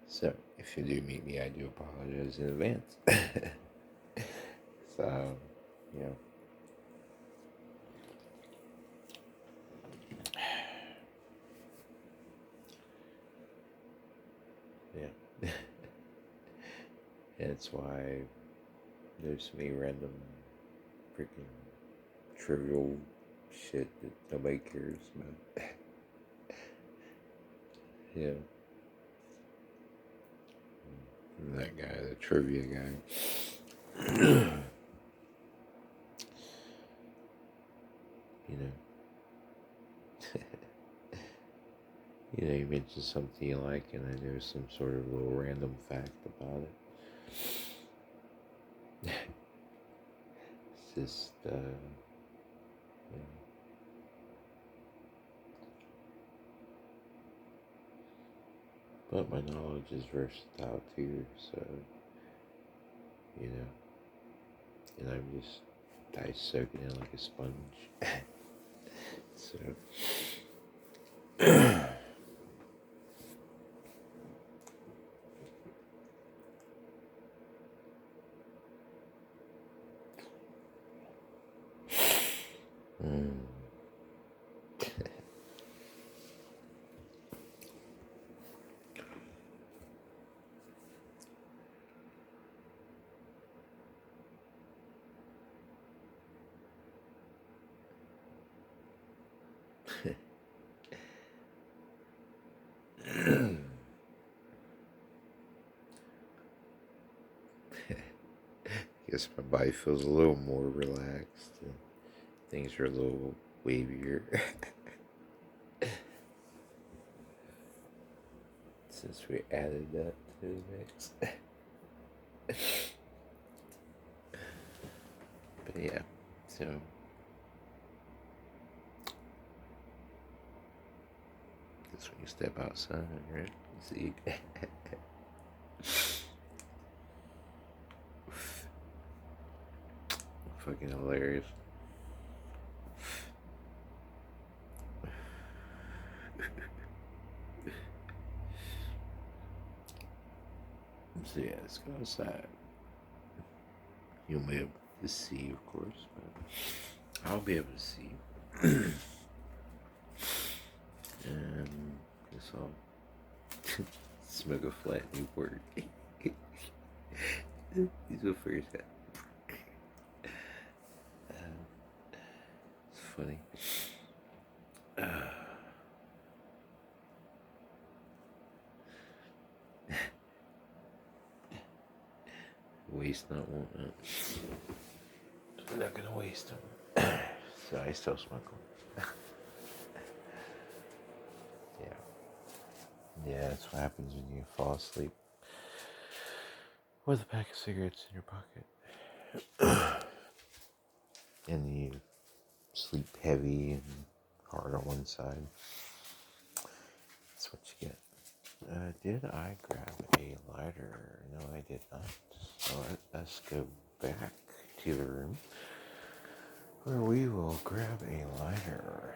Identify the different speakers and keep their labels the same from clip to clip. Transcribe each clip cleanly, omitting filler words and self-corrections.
Speaker 1: So if you do meet me, I do apologize in advance. So, you know. Yeah. That's why there's so many random freaking trivial shit that nobody cares about. Yeah. That guy, the trivia guy. You know. You mention something you like, and then there's some sort of little random fact about it. It's just, you know. But my knowledge is versatile too, so, you know, and I'm just soaking it like a sponge. So, mm. Guess my body feels a little more relaxed and things are a little wavier. Since we added that to the mix. But yeah, so that's when you step outside, right? See. Fucking hilarious. So yeah, let's go outside. You'll be able to see, of course, but I'll be able to see. And guess I'll smoke a flat Newport. He's a first guy. It's funny. Waste not, want not. I'm not gonna waste them. So I still smoke them. Yeah. Yeah, that's what happens when you fall asleep with a pack of cigarettes in your pocket. And you sleep heavy and hard on one side. That's what you get. Did I grab a lighter? No, I did not. So let's go back to the room where we will grab a lighter.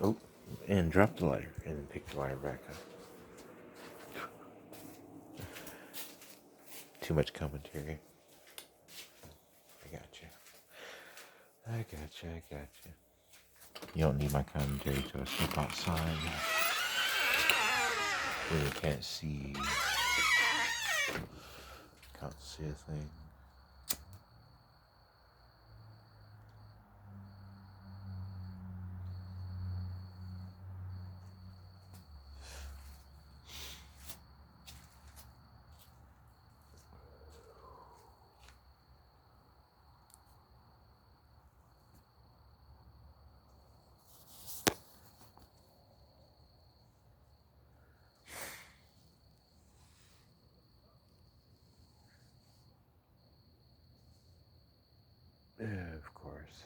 Speaker 1: Oh, and drop the lighter and then pick the lighter back up. Too much commentary. I got you. You don't need my commentary to I step outside where you can't see a thing. Yeah, of course.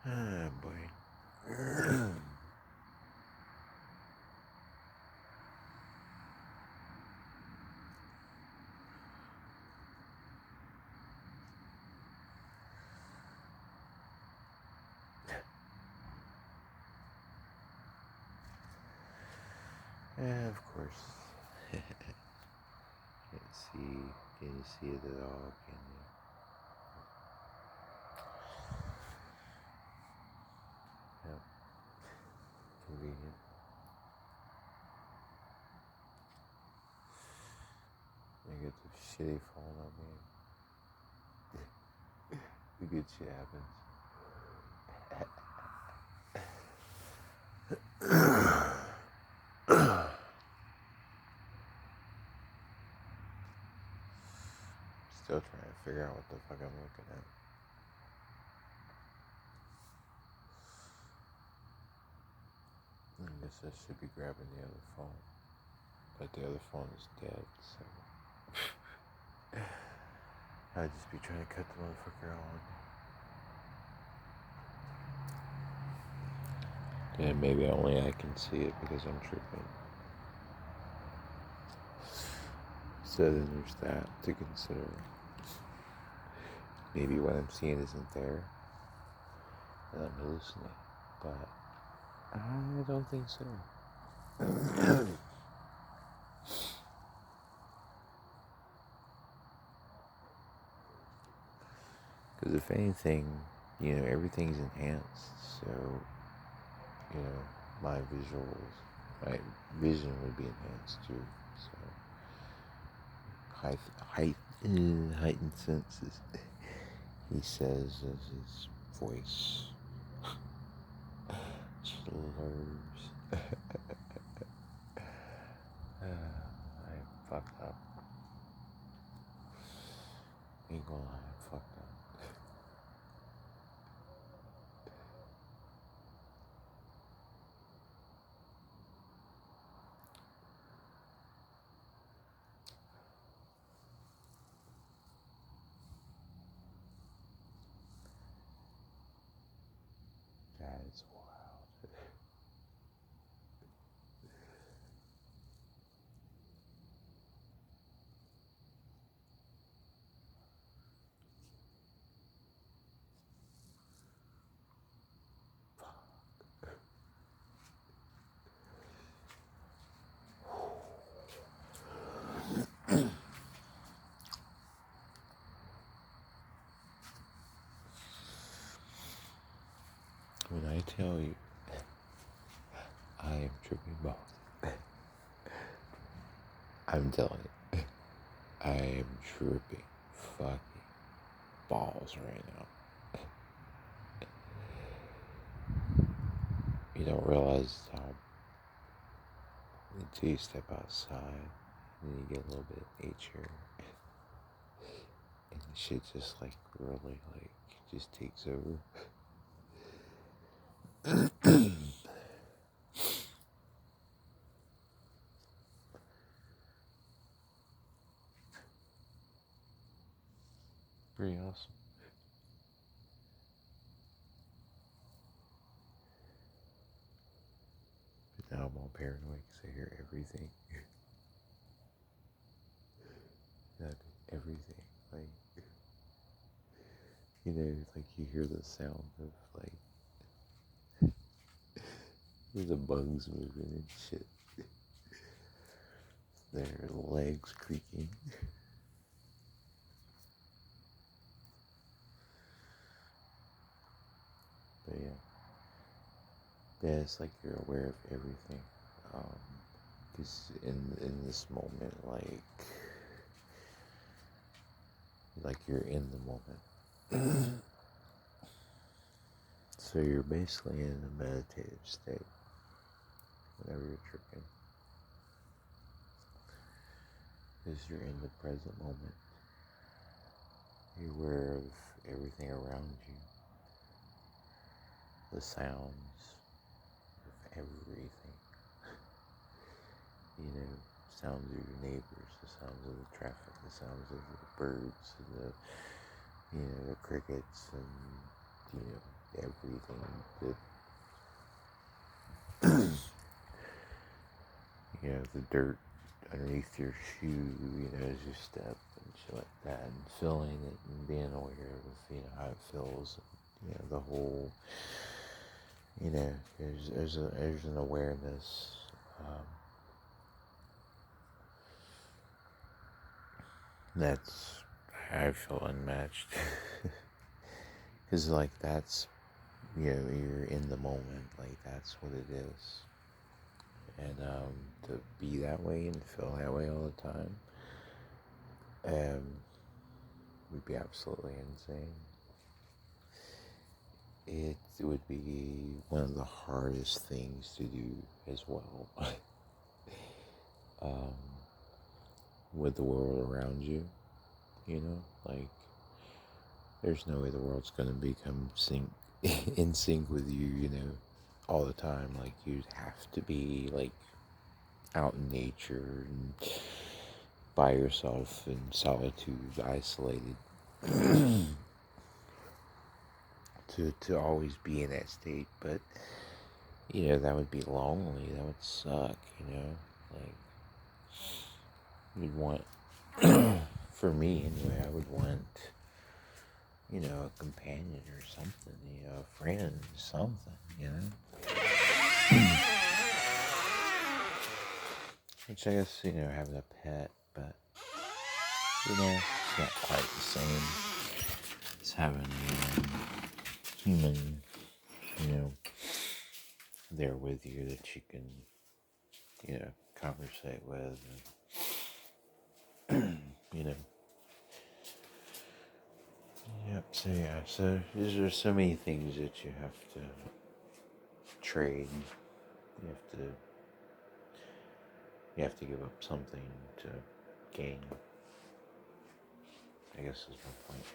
Speaker 1: Ah, boy. And of course, can you see it at all? Can you? Yeah, convenient. I get the shitty phone on me. The good shit happens. Still trying to figure out what the fuck I'm looking at. I guess I should be grabbing the other phone. But the other phone is dead, so I'd just be trying to cut the motherfucker on. And maybe only I can see it because I'm tripping. So then there's that to consider. Maybe what I'm seeing isn't there, and I'm hallucinating. But I don't think so. Because if anything, everything's enhanced. So, my vision would be enhanced too. So, heightened senses. He says as his voice slurs. I fucked up. Ain't gonna lie, I fucked up. That is wild. When I tell you, I am tripping balls. I'm telling you, I am tripping fucking balls right now. You don't realize how until you step outside and you get a little bit of nature and shit just really just takes over. Pretty awesome. But now I'm all paranoid because I hear everything. Everything. You hear the sound of the bugs moving and shit. Their legs creaking. But yeah, it's like you're aware of everything. Because in this moment, like you're in the moment. So you're basically in a meditative state whenever you're tripping. Because you're in the present moment. You're aware of everything around you. The sounds of everything. sounds of your neighbors, the sounds of the traffic, the sounds of the birds, and the crickets, and everything that the dirt underneath your shoe, as you step and shit like that, and feeling it and being aware of, how it feels, the whole, there's an awareness, that's, I feel unmatched, because, that's, you're in the moment, that's what it is. And to be that way and feel that way all the time would be absolutely insane. It would be one of the hardest things to do as well. With the world around you, there's no way the world's gonna become in sync with you, all the time. You'd have to be out in nature and by yourself in solitude, isolated, to always be in that state. But that would be lonely. That would suck. You'd want, for me anyway, I would want, a companion or something, a friend, something, Which I guess, having a pet, but, it's not quite the same as having a human, there with you that you can, conversate with, and, Yep, so there's so many things that you have to trade. You have to give up something to gain, I guess is my point.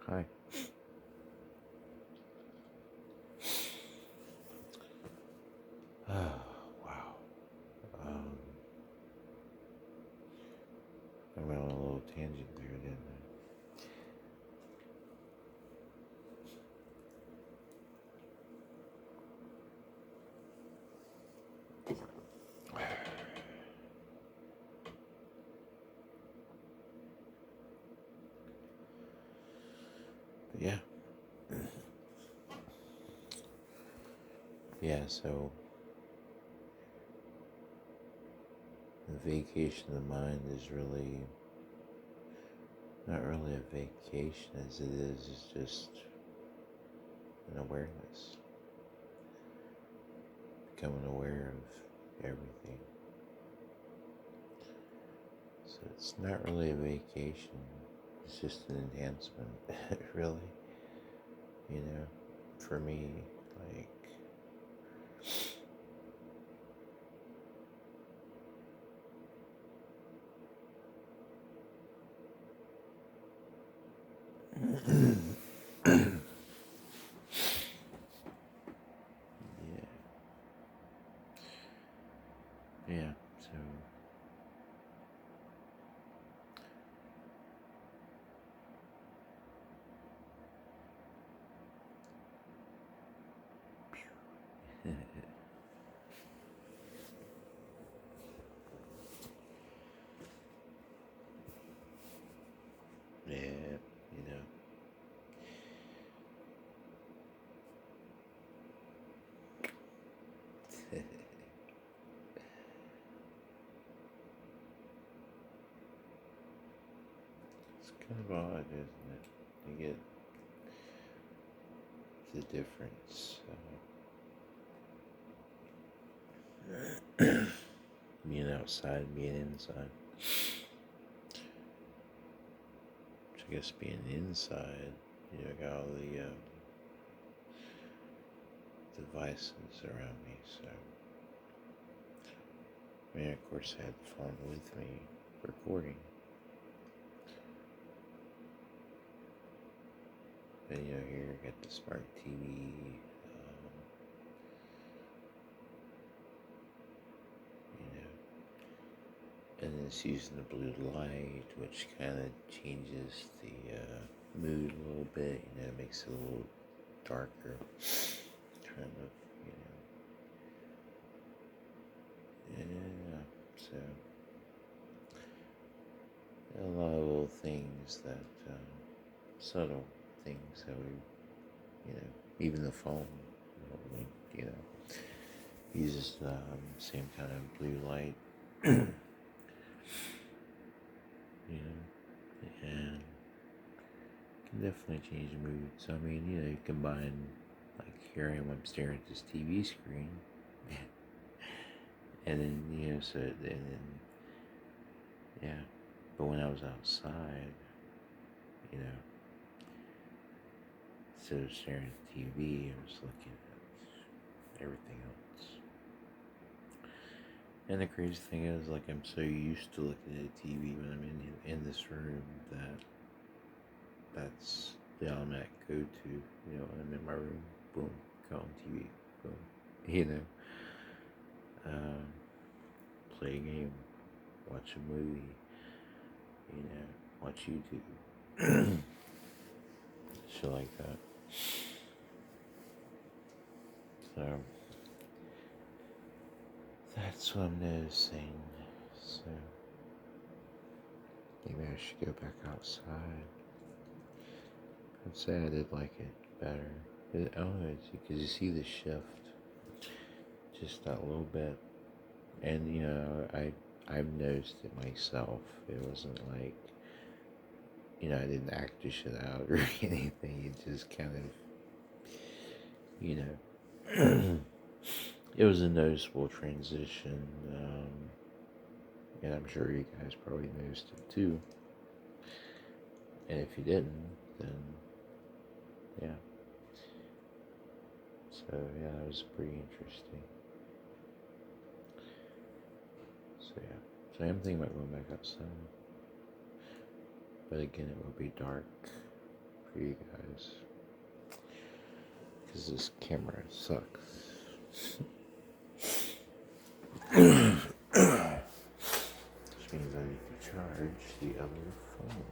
Speaker 1: Hi. Oh, wow. I went on a little tangent there, didn't I? But yeah. Yeah, so the vacation of the mind is really not really a vacation as it is, it's just an awareness. Becoming aware of everything. So it's not really a vacation, it's just an enhancement, really. For me, yeah, so yeah, it's kind of odd, isn't it? You get the difference. Being outside, being inside. Which I guess being inside, got all the devices around me, so. I mean, of course, I had the phone with me recording. But here I got the smart TV. You know, and it's using the blue light, which kind of changes the mood a little bit. It makes it a little darker, kind of. Yeah. So a lot of little things that subtle things that we, even the phone, you know, uses the same kind of blue light, and can definitely change the mood. So, I mean, you combine, like, here I am staring at this TV screen, and then, yeah, but when I was outside, instead of staring at the TV, I was looking at everything else. And the crazy thing is, like, I'm so used to looking at the TV when I'm in this room that's the automatic go-to. When I'm in my room, boom, go on TV, boom, play a game, watch a movie, watch YouTube, shit like that. So that's what I'm noticing. So maybe I should go back outside. I'd say I did like it better. I don't know, because you see the shift just that little bit. And, I've noticed it myself. It wasn't like, I didn't act this shit out or anything. It just kind of, it was a noticeable transition. And I'm sure you guys probably noticed it too. And if you didn't, then, yeah. So, yeah, that was pretty interesting. So, yeah. So I am thinking about going back outside. But again, it will be dark for you guys. Because this camera sucks. Which means I need to charge the other phone.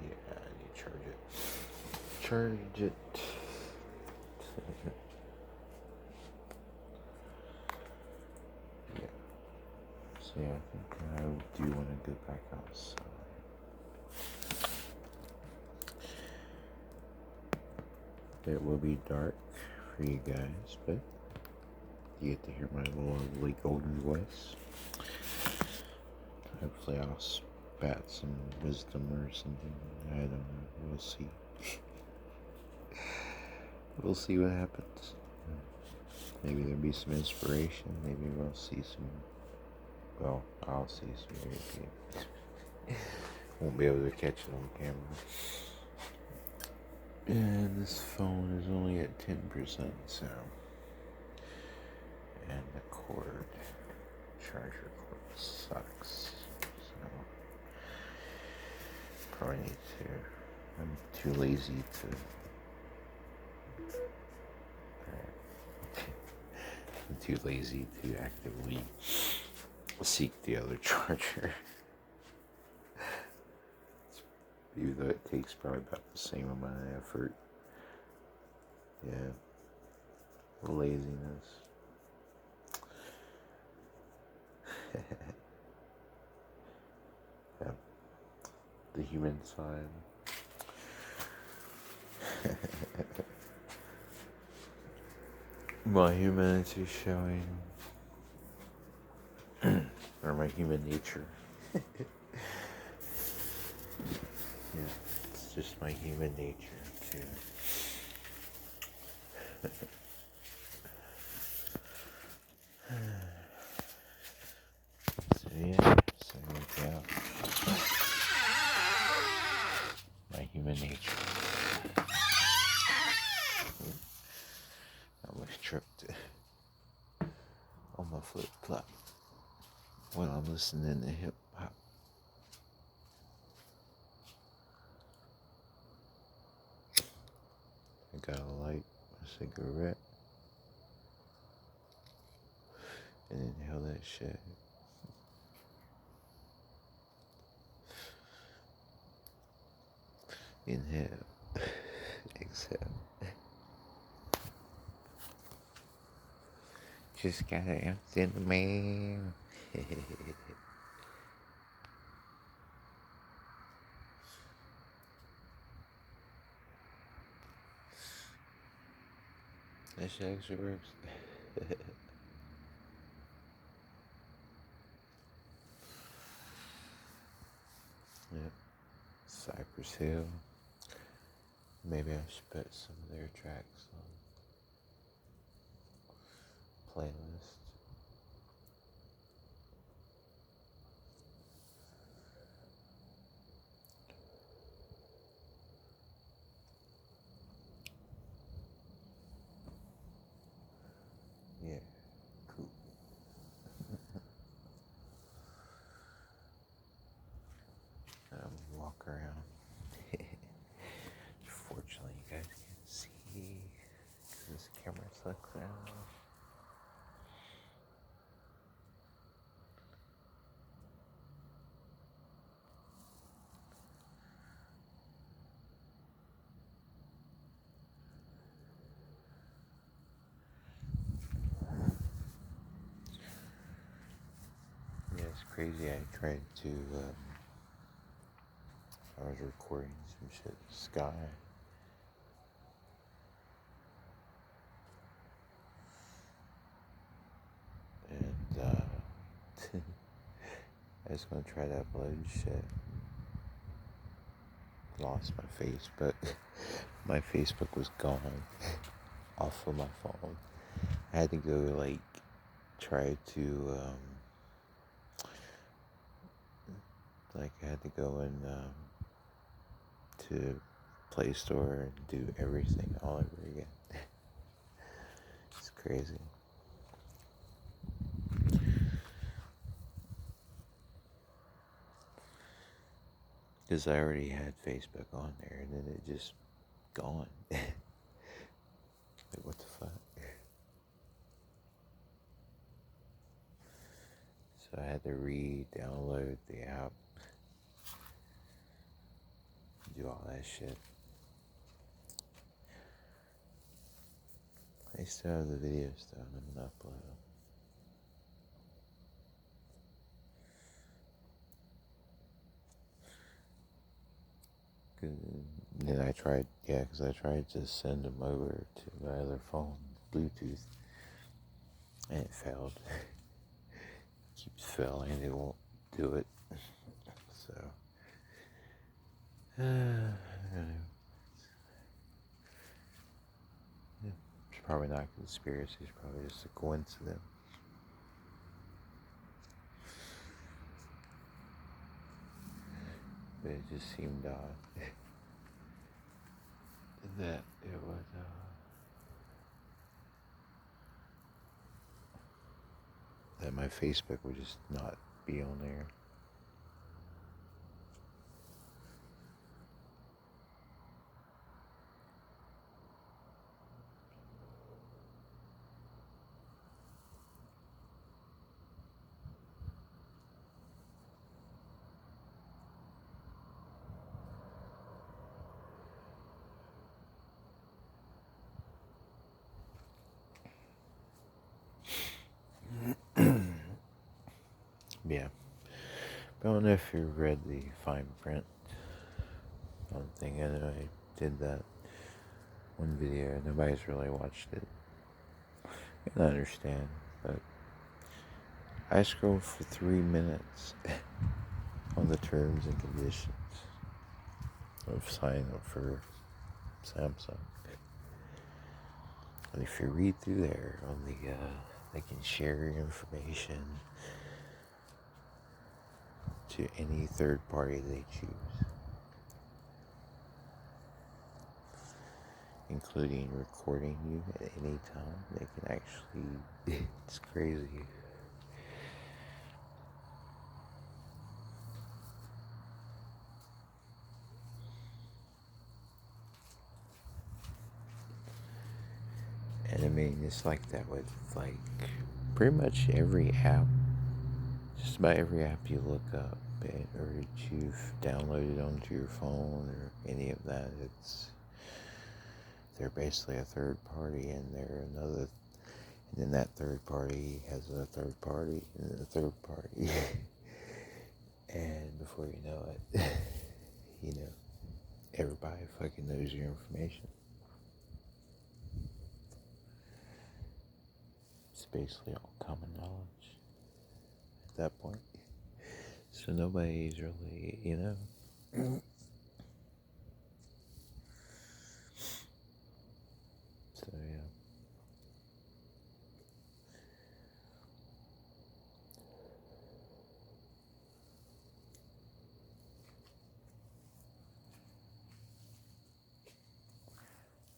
Speaker 1: Yeah, I need to charge it. Charge it. Yeah. So yeah, I think I do want to go back outside. It will be dark for you guys, but you get to hear my lovely golden voice. Hopefully I'll spat some wisdom or something. I don't know. We'll see. We'll see what happens. Maybe there'll be some inspiration. Maybe we'll see some... Well, I'll see some weird. Won't be able to catch it on camera. And this phone is only at 10%, so... And the charger cord sucks. So... Probably need to... I'm too lazy to... I'm too lazy to actively seek the other charger. Even though it takes probably about the same amount of effort. Yeah. Laziness. Yeah. The human side. My humanity showing. Or my human nature. Yeah, it's just my human nature too. So yeah, my human nature. I almost tripped on my flip flop while I'm listening to hip hop. cigarette and inhale that shit. Inhale. Exhale. Just gotta empty the man. That shit actually works. Yep. Cypress Hill. Maybe I should put some of their tracks on playlist. Yeah, cool. Walk around. Fortunately, you guys can't see because this camera's like that. Yeah, it's crazy. I tried to, I was recording some shit, Sky. And, I was gonna try to upload shit. Lost my Facebook. My Facebook was gone off of my phone. I had to go, like, try to, I had to go in, to Play Store and do everything all over again. It's crazy. Because I already had Facebook on there, and then it just gone. Like, what the fuck? So I had to re-download the app, do all that shit. I still have the videos though, and I'm gonna upload them. Then I tried, because I tried to send them over to my other phone, Bluetooth, and it failed. Keeps failing, it won't do it. So, it's probably not a conspiracy, it's probably just a coincidence. But it just seemed odd that it was, that my Facebook would just not be on there. Yeah. I don't know if you read the fine print. I don't think I know I did that one video. Nobody's really watched it. I understand, but I scrolled for 3 minutes on the terms and conditions of signing up for Samsung. And if you read through there on the, they can share your information to any third party they choose, including recording you at any time. They can actually, it's crazy. And I mean, it's like that with like pretty much every app. Just about every app you look up or that you've downloaded onto your phone or any of that, they're basically a third party, and they're another, and then that third party has a third party and a third party. And before you know it, everybody fucking knows your information. It's basically all common knowledge at that point. So nobody's really, So yeah.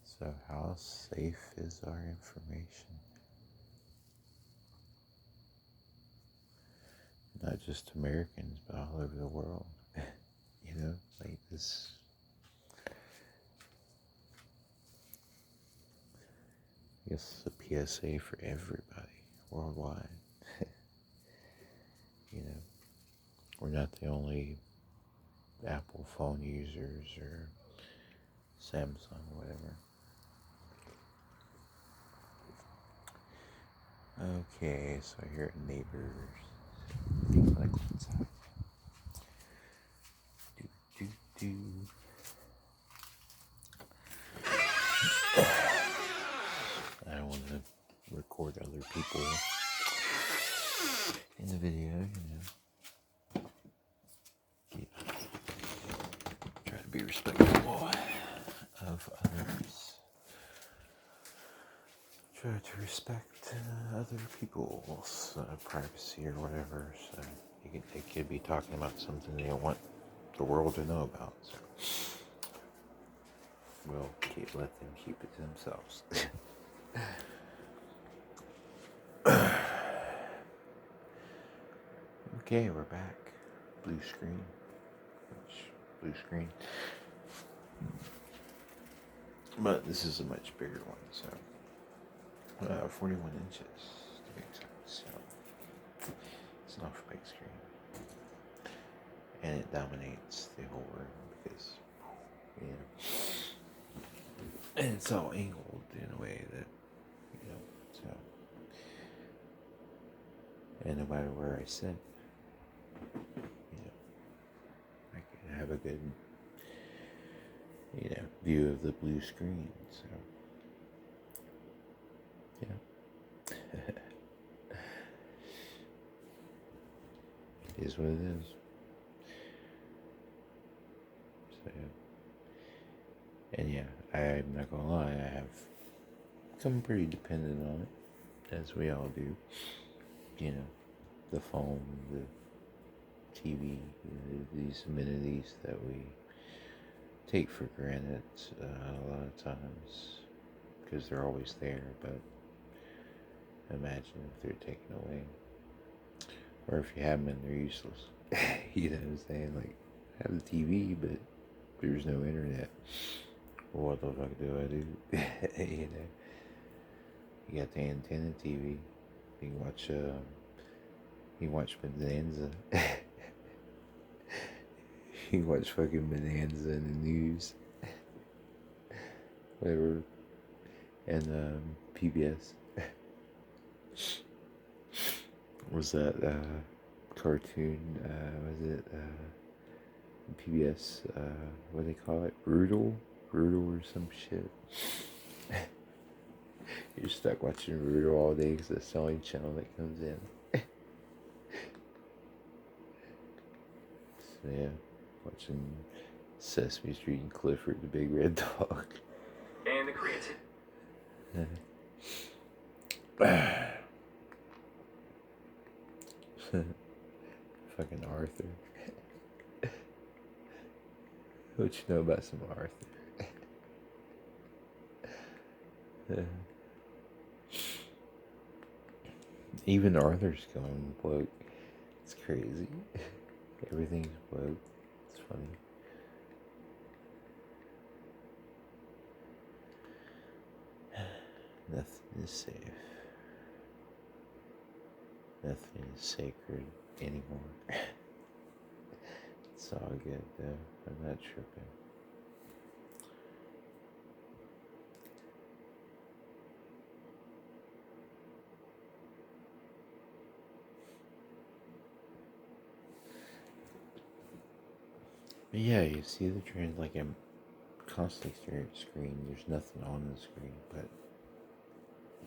Speaker 1: So how safe is our information? Not just Americans, but all over the world. Like this. I guess the PSA for everybody worldwide. We're not the only Apple phone users or Samsung or whatever. Okay, so here at neighbors. Like what's up? Do. I don't want to record other people in the video, Try to be respectful of others. Try to respect other people's privacy or whatever. So they could be talking about something they don't want the world to know about. So we'll let them keep it to themselves. Okay, we're back. Blue screen. Blue screen. But this is a much bigger one, so 41 inches to be exact. So it's not a big screen, and it dominates the whole room because and it's all angled in a way that so. And no matter where I sit, I can have a good, view of the blue screen. So, yeah, it is what it is. So, and yeah, I'm not gonna lie, I have become pretty dependent on it, as we all do. The phone, the TV, these amenities that we take for granted a lot of times because they're always there, but imagine if they're taken away, or if you have them and they're useless. You know what I'm saying? Like, I have the TV, but there's no internet. Well, what the fuck do I do? You got the antenna TV. You can watch Bonanza. You can watch fucking Bonanza in the news. Whatever. And PBS. Was that cartoon? Was it PBS? What do they call it? Brutal or some shit. You're stuck watching Brutal all day because that's the only channel that comes in. So yeah, watching Sesame Street and Clifford the Big Red Dog.
Speaker 2: And the creative.
Speaker 1: Fucking Arthur. What you know about some Arthur? Even Arthur's going woke. It's crazy. Everything's woke. It's funny. Nothing is safe. Nothing is sacred anymore. It's all good though. I'm not tripping. But yeah, you see the trend, like I'm constantly staring at the screen. There's nothing on the screen, but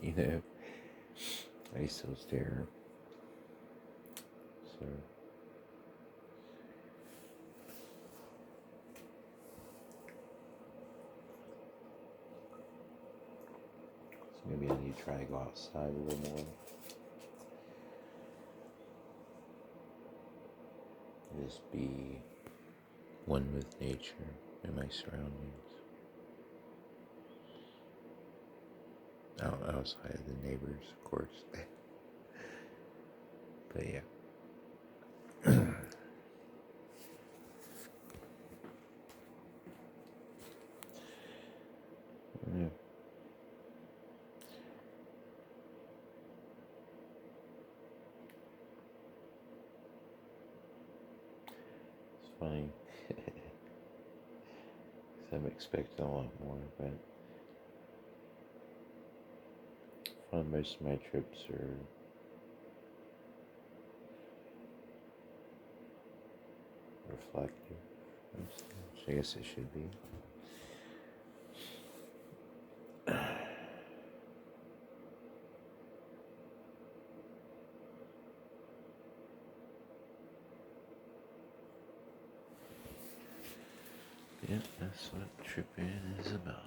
Speaker 1: you know, I still stare. So maybe I need to try to go outside a little more. Just be one with nature and my surroundings. Outside of the neighbors, of course. But yeah. Yeah. It's funny. 'Cause I'm expecting a lot more, but I find most of my trips are reflective. I guess it should be. Yeah, that's what tripping is about.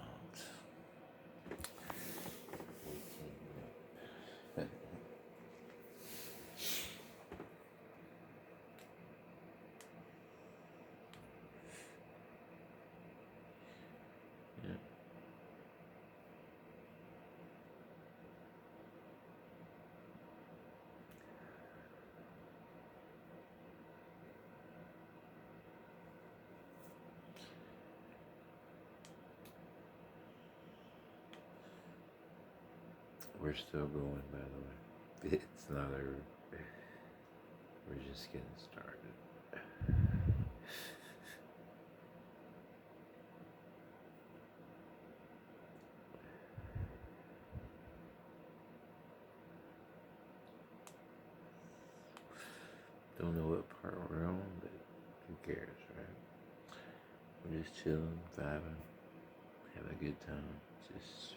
Speaker 1: Yeah. We're still going, by the way. It's not over. We're just getting started. Don't know what part we're on, but who cares, right? We're just chilling, vibing, having a good time. Just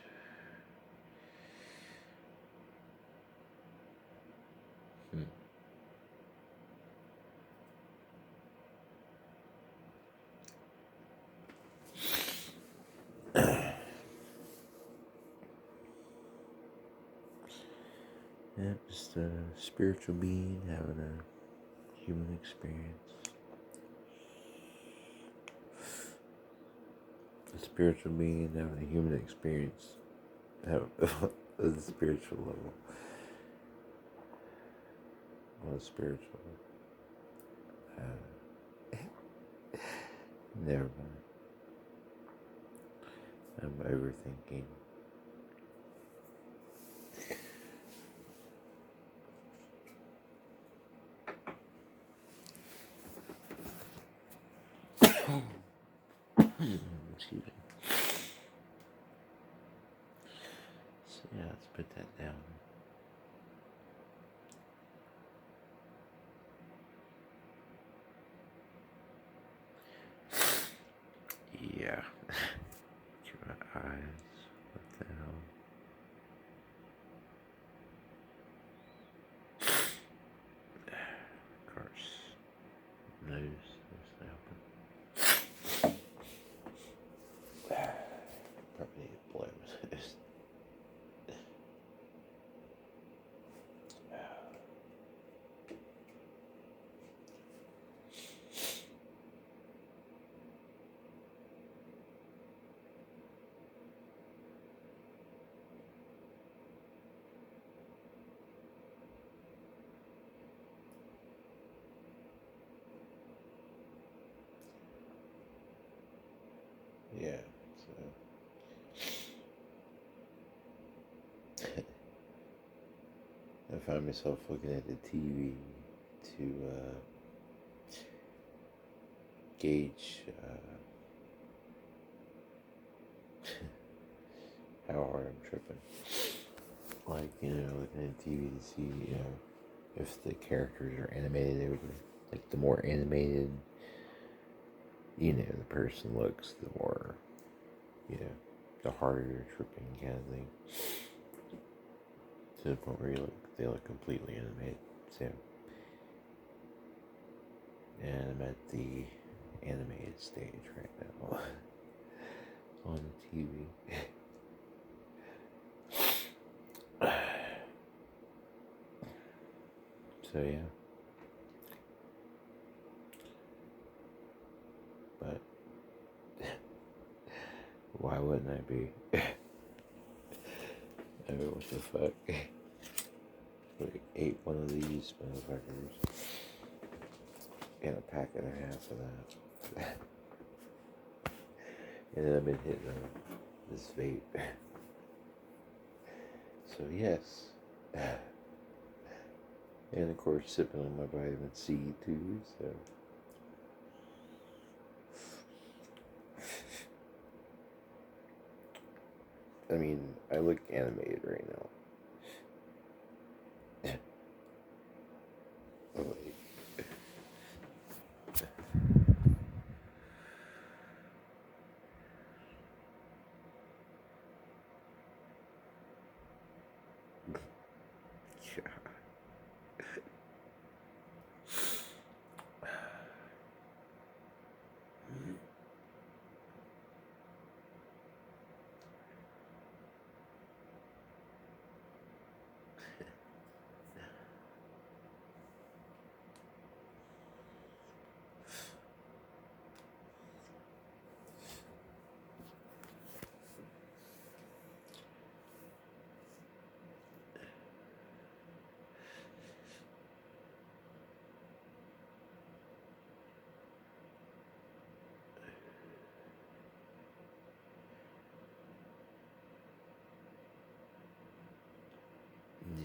Speaker 1: yeah, just a spiritual being having a human experience. A spiritual being having a human experience at a spiritual level. On a spiritual never mind. I'm overthinking. Excuse me. So yeah, let's put that down. Yeah. Look at my eyes. What the hell? Of course. Nose. Probably need to blow my nose. Yeah, so find myself looking at the TV to gauge how hard I'm tripping. Like, looking at TV to see, if the characters are animated. Like, the more animated, the person looks, the more, the harder you're tripping kind of thing. To the point where they look completely animated. So, and I'm at the animated stage right now on TV. So yeah. But why wouldn't I be? I mean, what the fuck? We ate one of these motherfuckers and a pack and a half of that. And then I've been hitting this vape. So yes. And of course sipping on my vitamin C too, so. I mean, I look animated right now. Oh, wait.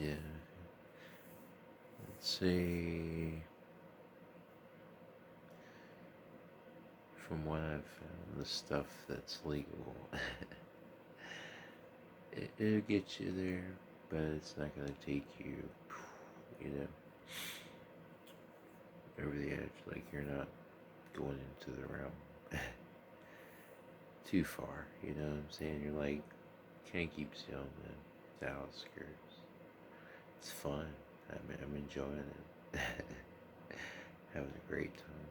Speaker 1: Yeah. Let's see. From what I've found, the stuff that's legal, it'll get you there, but it's not gonna take you, over the edge. Like, you're not going into the realm too far. You know what I'm saying? You're like, kind of keeps you on the outskirts. It's fun. I'm enjoying it. Having a great time.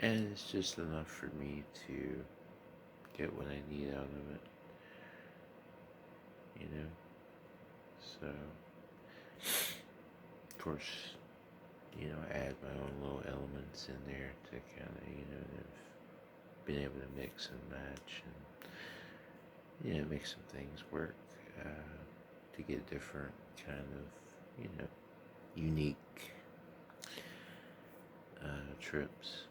Speaker 1: And it's just enough for me to get what I need out of it. So, of course, I add my own little elements in there to kind of, been able to mix and match and, make some things work to get different kind of, unique trips.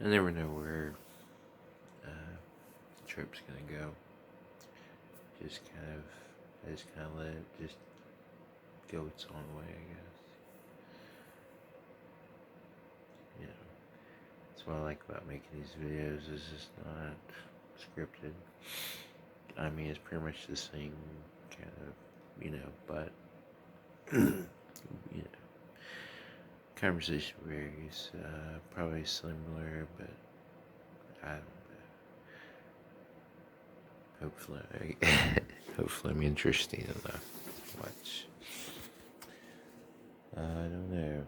Speaker 1: I never know where the trip's gonna go. I just kind of let it just go its own way, I guess. That's what I like about making these videos. It's just not scripted. I mean, it's pretty much the same kind of, but conversation varies. Probably similar, but I don't know. Hopefully I'm interesting enough to watch. I don't know.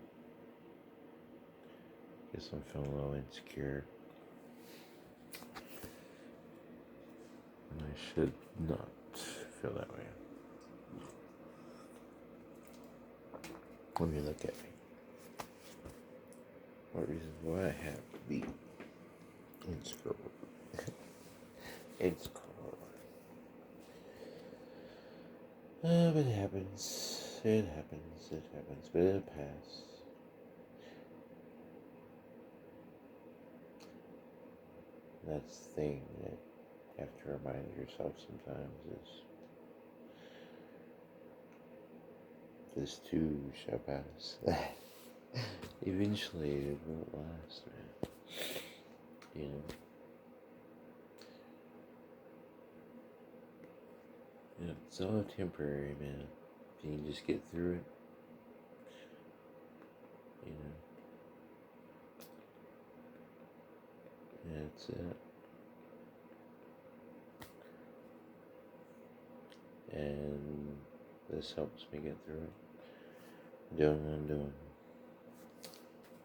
Speaker 1: Guess I'm feeling a little insecure. And I should not feel that way. Let me look at me. What reason do I have to be insecure? But it happens. But it'll pass. That's the thing that you have to remind yourself sometimes is this too shall pass. Eventually it won't last, man. You know? Yeah, it's all temporary, man. If you can just get through it, you know, that's it. And this helps me get through it. Doing what I'm doing,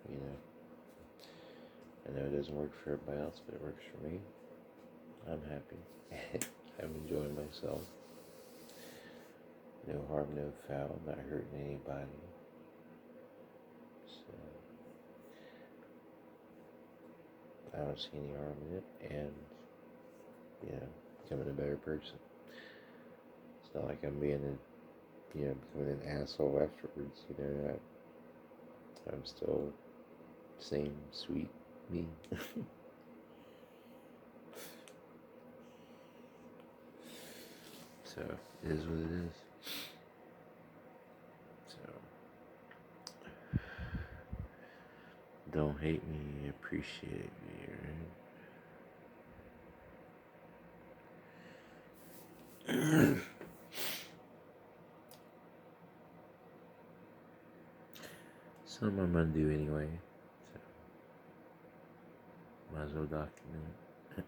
Speaker 1: you know. I know it doesn't work for everybody else, but it works for me. I'm happy. I'm enjoying myself. No harm, no foul, not hurting anybody. So, I don't see any harm in it, and, you know, becoming a better person. It's not like I'm being becoming an asshole afterwards, you know. I'm still the same sweet me. So, it is what it is. So, don't hate me, appreciate me, right? Something I'm gonna do anyway, so might as well document it.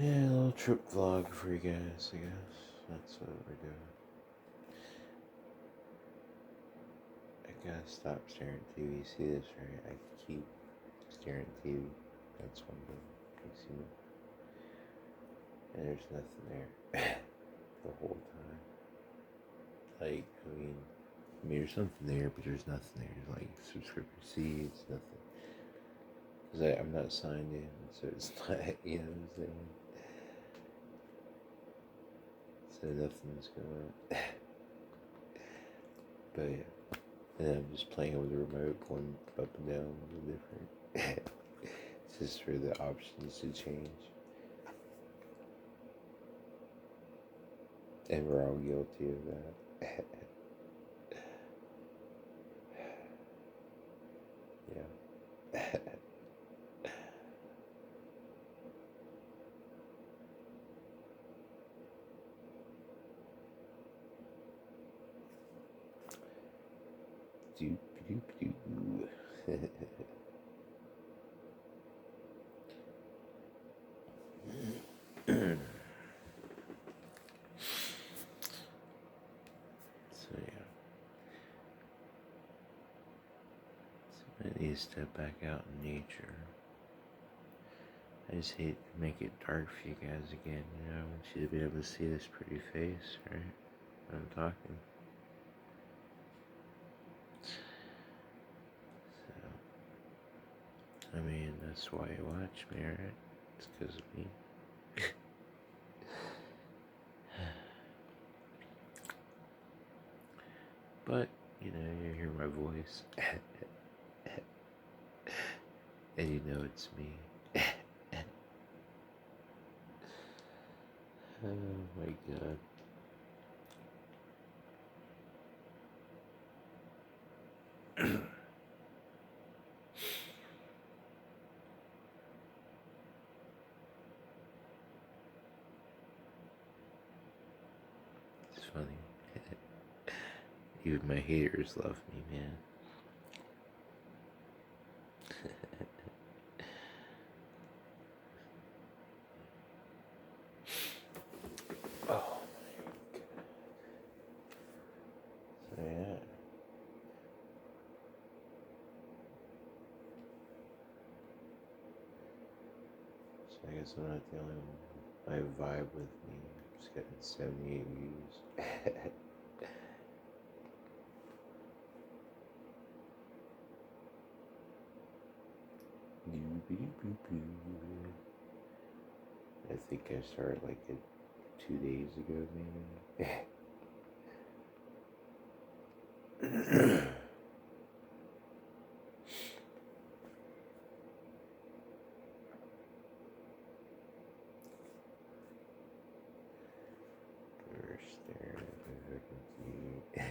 Speaker 1: Yeah, a little trip vlog for you guys, I guess. That's what we're doing. I gotta stop staring at TV. See this, right? I keep staring at TV. That's one thing. You see me? And there's nothing there the whole time. Like, I mean, there's something there, but there's nothing there. There's like subscriber seeds, nothing. Because I'm not signed in, so it's not, you know what I'm saying? So nothing's going on. But yeah. And then I'm just playing with the remote, going up and down a little different. It's just for the options to change. And we're all guilty of that. Yeah. Doop doop doop. So yeah. So I need to step back out in nature. I just hate to make it dark for you guys again, you know. I want you to be able to see this pretty face, right? When I'm talking. So, I mean, that's why you watch me, right? It's because of me. But, you know, you hear my voice. And you know it's me. Oh my god. It's funny. Even my haters love me, man. Oh my god. So yeah. So I guess I'm not the only one. I vibe with me. Just getting 78 views. I think I started like 2 days ago, maybe. First there, if I can see.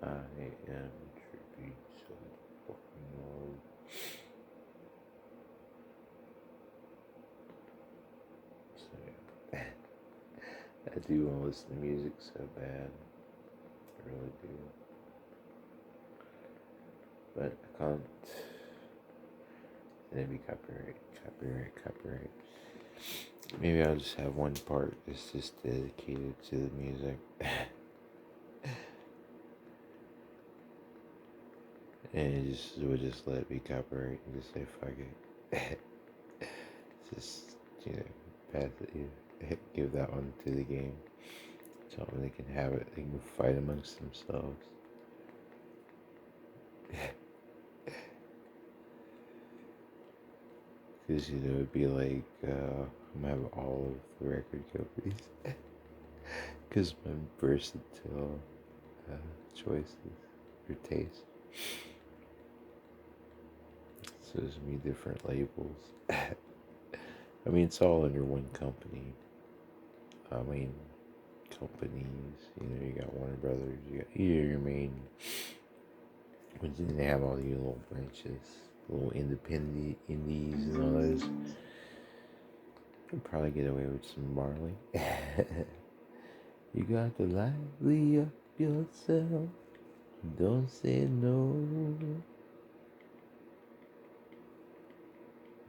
Speaker 1: I am tribute so fucking old. So yeah. I do want to listen to music so bad. I really do. But I can't. Then it'd be copyright. Maybe I'll just have one part that's just dedicated to the music. And would just let it be copyright and just say fuck it. Just, pass it, give that one to the game. So they can have it, they can fight amongst themselves. Because, it'd be like, I'm gonna have all of the record companies. Because my versatile choices or taste. So there's gonna be different labels. I mean, it's all under one company. Companies, you got Warner Brothers, you got your main, but then they have all your little branches, little independent indies and all those. Could probably get away with some barley. You got to lively up yourself. Don't say no.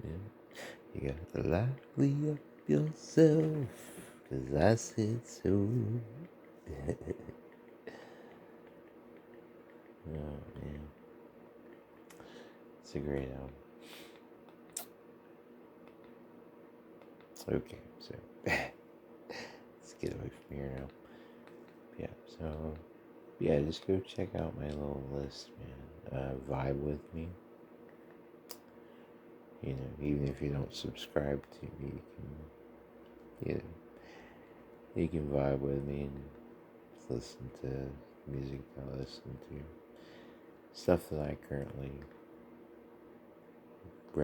Speaker 1: Yeah. You got to lively up yourself. 'Cause I said so. Oh man. It's a great album. Okay, so let's get away from here now. Yeah, so just go check out my little list, man. Vibe with me. Even if you don't subscribe to me, you can vibe with me and listen to music I listen to. Stuff that I currently